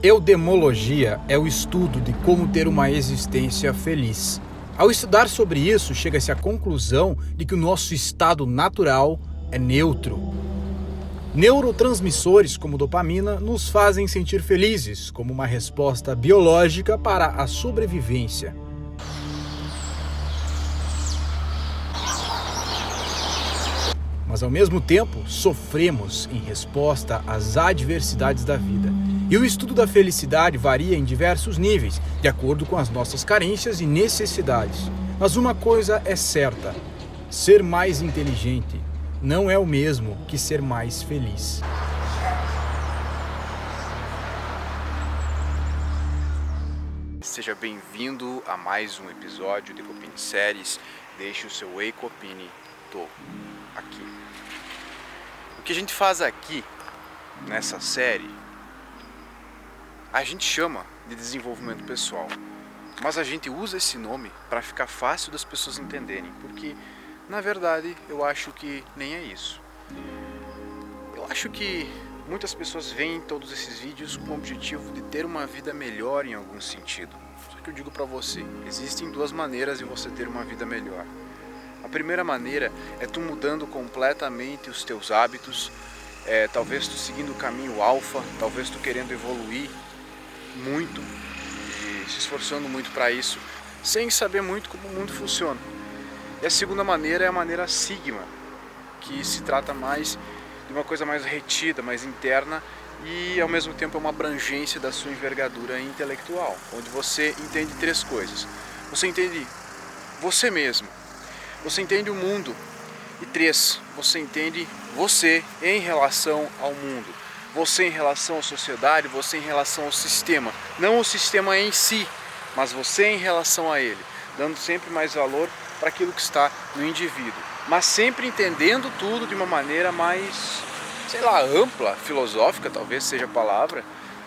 Eudemologia é o estudo de como ter uma existência feliz. Ao estudar sobre isso, chega-se à conclusão de que o nosso estado natural é neutro. Neurotransmissores como dopamina nos fazem sentir felizes, como uma resposta biológica para a sobrevivência. Mas ao mesmo tempo, sofremos em resposta às adversidades da vida. E o estudo da felicidade varia em diversos níveis, de acordo com as nossas carências e necessidades. Mas uma coisa é certa: ser mais inteligente não é o mesmo que ser mais feliz. Seja bem-vindo a mais um episódio de Ecopini Séries. Deixe o seu Ecopini aqui. O que a gente faz aqui nessa série, a gente chama de desenvolvimento pessoal, mas a gente usa esse nome para ficar fácil das pessoas entenderem, porque na verdade eu acho que nem é isso. Eu acho que muitas pessoas veem todos esses vídeos com o objetivo de ter uma vida melhor em algum sentido. Só que eu digo para você, existem duas maneiras de você ter uma vida melhor. A primeira maneira é tu mudando completamente os teus hábitos, talvez tu seguindo o caminho alfa, talvez tu querendo evoluir muito e se esforçando muito para isso, sem saber muito como o mundo funciona. E a segunda maneira é a maneira sigma, que se trata mais de uma coisa mais retida, mais interna e ao mesmo tempo é uma abrangência da sua envergadura intelectual, onde você entende três coisas. Você entende você mesmo, você entende o mundo e três, você entende você em relação ao mundo, você em relação à sociedade, você em relação ao sistema, não o sistema em si, mas você em relação a ele, dando sempre mais valor para aquilo que está no indivíduo, mas sempre entendendo tudo de uma maneira mais, ampla, filosófica talvez seja a palavra.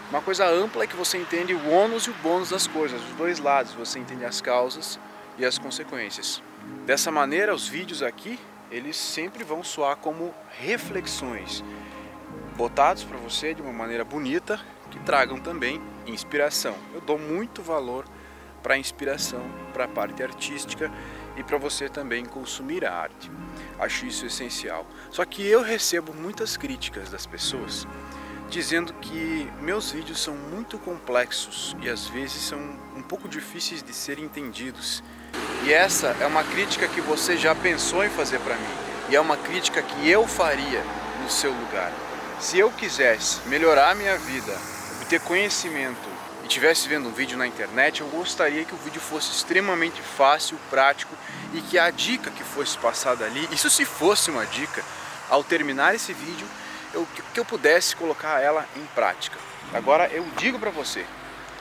Uma coisa ampla é que você entende o ônus e o bônus das coisas, os dois lados, você entende as causas e as consequências. Dessa maneira, os vídeos aqui, eles sempre vão soar como reflexões, botados para você de uma maneira bonita, que tragam também inspiração. Eu dou muito valor para a inspiração, para a parte artística e para você também consumir a arte. Acho isso essencial. Só que eu recebo muitas críticas das pessoas dizendo que meus vídeos são muito complexos e às vezes são um pouco difíceis de serem entendidos. E essa é uma crítica que você já pensou em fazer para mim. E é uma crítica que eu faria no seu lugar. Se eu quisesse melhorar a minha vida, obter conhecimento e estivesse vendo um vídeo na internet, eu gostaria que o vídeo fosse extremamente fácil, prático e que a dica que fosse passada ali, isso se fosse uma dica, ao terminar esse vídeo, que eu pudesse colocar ela em prática. Agora eu digo para você,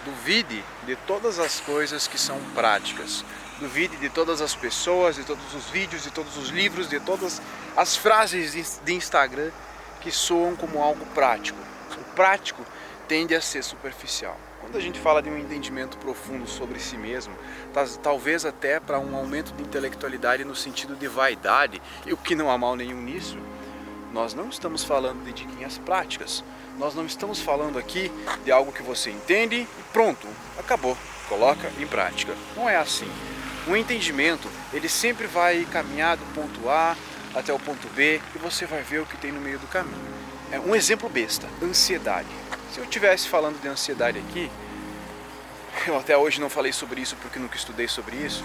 duvide de todas as coisas que são práticas. Duvide de todas as pessoas, de todos os vídeos, de todos os livros, de todas as frases de Instagram que soam como algo prático. O prático tende a ser superficial. Quando a gente fala de um entendimento profundo sobre si mesmo, talvez até para um aumento de intelectualidade no sentido de vaidade, e o que não há mal nenhum nisso, nós não estamos falando de diquinhas práticas. Nós não estamos falando aqui de algo que você entende e pronto, acabou, coloca em prática. Não é assim. O entendimento, ele sempre vai caminhar do ponto A até o ponto B e você vai ver o que tem no meio do caminho. Um exemplo besta, ansiedade. Se eu estivesse falando de ansiedade aqui, eu até hoje não falei sobre isso porque nunca estudei sobre isso,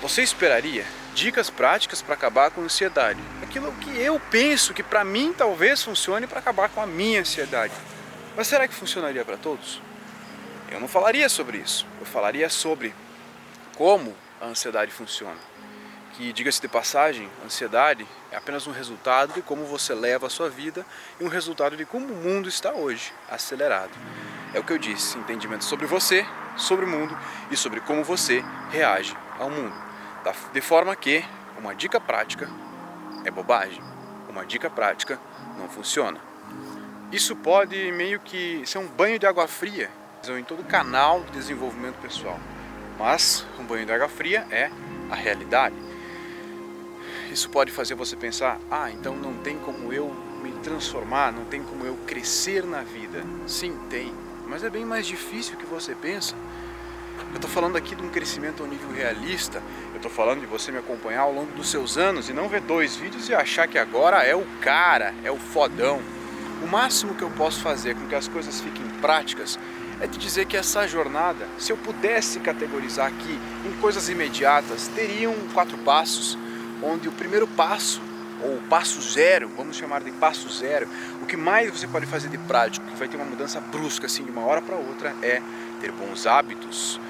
você esperaria dicas práticas para acabar com a ansiedade. Aquilo que eu penso que para mim talvez funcione para acabar com a minha ansiedade. Mas será que funcionaria para todos? Eu não falaria sobre isso. Eu falaria sobre como a ansiedade funciona. Que, diga-se de passagem, a ansiedade é apenas um resultado de como você leva a sua vida e um resultado de como o mundo está hoje, acelerado. É o que eu disse, entendimento sobre você, sobre o mundo e sobre como você reage ao mundo. De forma que uma dica prática é bobagem, uma dica prática não funciona. Isso pode meio que ser um banho de água fria em todo o canal de desenvolvimento pessoal. Mas um banho de água fria é a realidade. Isso pode fazer você pensar, então não tem como eu me transformar, não tem como eu crescer na vida. Sim, tem. mas é bem mais difícil do que você pensa. Eu estou falando aqui de um crescimento ao nível realista. Eu estou falando de você me acompanhar ao longo dos seus anos e não ver 2 vídeos e achar que agora é o cara, é o fodão. O máximo que eu posso fazer com que as coisas fiquem práticas é te dizer que essa jornada, se eu pudesse categorizar aqui em coisas imediatas, teriam 4 passos, onde o primeiro passo, ou passo zero, vamos chamar de passo zero, o que mais você pode fazer de prático, que vai ter uma mudança brusca assim de uma hora para outra, é ter bons hábitos,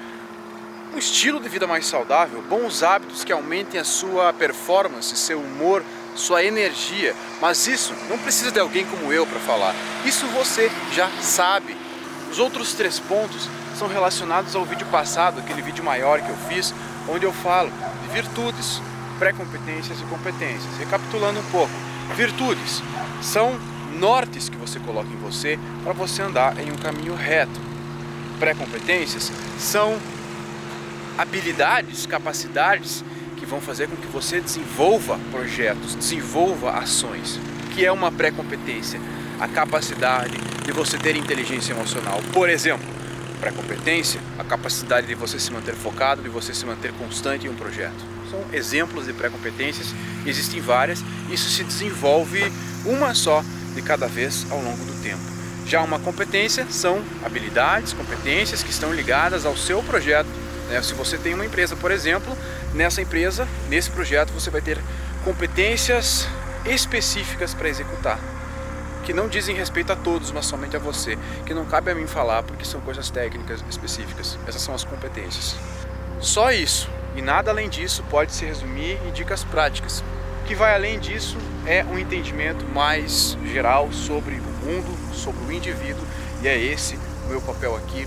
um estilo de vida mais saudável, bons hábitos que aumentem a sua performance, seu humor, sua energia. Mas isso não precisa de alguém como eu para falar, isso você já sabe. Os outros 3 pontos são relacionados ao vídeo passado, aquele vídeo maior que eu fiz, onde eu falo de virtudes, pré-competências e competências. Recapitulando um pouco, virtudes são nortes que você coloca em você para você andar em um caminho reto. Pré-competências são habilidades, capacidades que vão fazer com que você desenvolva projetos, desenvolva ações. O que é uma pré-competência? A capacidade de você ter inteligência emocional. Por exemplo, pré-competência, a capacidade de você se manter focado, de você se manter constante em um projeto. São exemplos de pré-competências, existem várias, isso se desenvolve uma só de cada vez ao longo do tempo. Já uma competência são habilidades, competências que estão ligadas ao seu projeto. Se você tem uma empresa, por exemplo, nessa empresa, nesse projeto, você vai ter competências específicas para executar, que não dizem respeito a todos, mas somente a você, que não cabe a mim falar porque são coisas técnicas específicas. Essas são as competências. Só isso, e nada além disso pode se resumir em dicas práticas. O que vai além disso é um entendimento mais geral sobre o mundo, sobre o indivíduo, e é esse o meu papel aqui.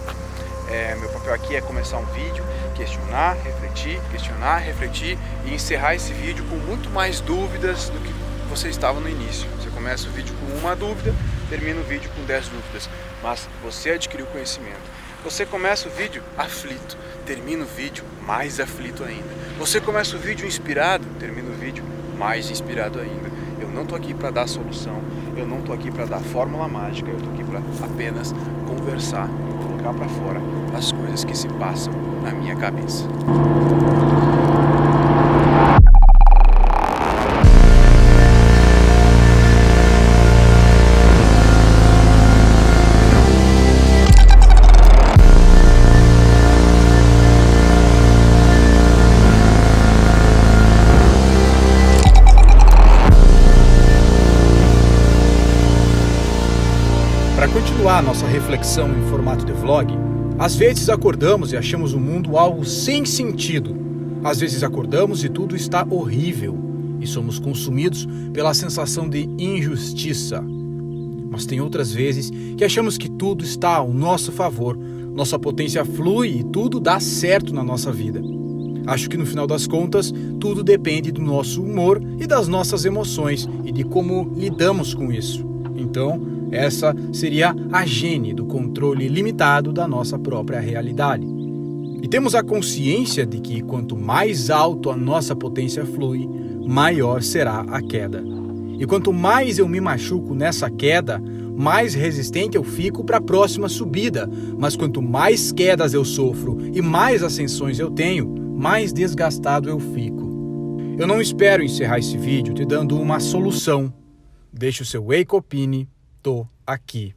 Meu papel aqui é começar um vídeo, questionar, refletir e encerrar esse vídeo com muito mais dúvidas do que você estava no início. Você começa o vídeo com uma dúvida, termina o vídeo com 10 dúvidas, mas você adquiriu conhecimento. Você começa o vídeo aflito, termina o vídeo mais aflito ainda. Você começa o vídeo inspirado, termina o vídeo mais inspirado ainda. Eu não estou aqui para dar solução, eu não estou aqui para dar fórmula mágica, eu estou aqui para apenas conversar e colocar para fora as coisas que se passam na minha cabeça. Para continuar a nossa reflexão em formato de vlog, às vezes acordamos e achamos o mundo algo sem sentido. Às vezes acordamos e tudo está horrível e somos consumidos pela sensação de injustiça. Mas tem outras vezes que achamos que tudo está ao nosso favor, nossa potência flui e tudo dá certo na nossa vida. Acho que no final das contas, tudo depende do nosso humor e das nossas emoções e de como lidamos com isso. Então, essa seria a gênese do controle limitado da nossa própria realidade. E temos a consciência de que quanto mais alto a nossa potência flui, maior será a queda. E quanto mais eu me machuco nessa queda, mais resistente eu fico para a próxima subida. Mas quanto mais quedas eu sofro e mais ascensões eu tenho, mais desgastado eu fico. Eu não espero encerrar esse vídeo te dando uma solução. Deixe o seu Wake Opinion, tô aqui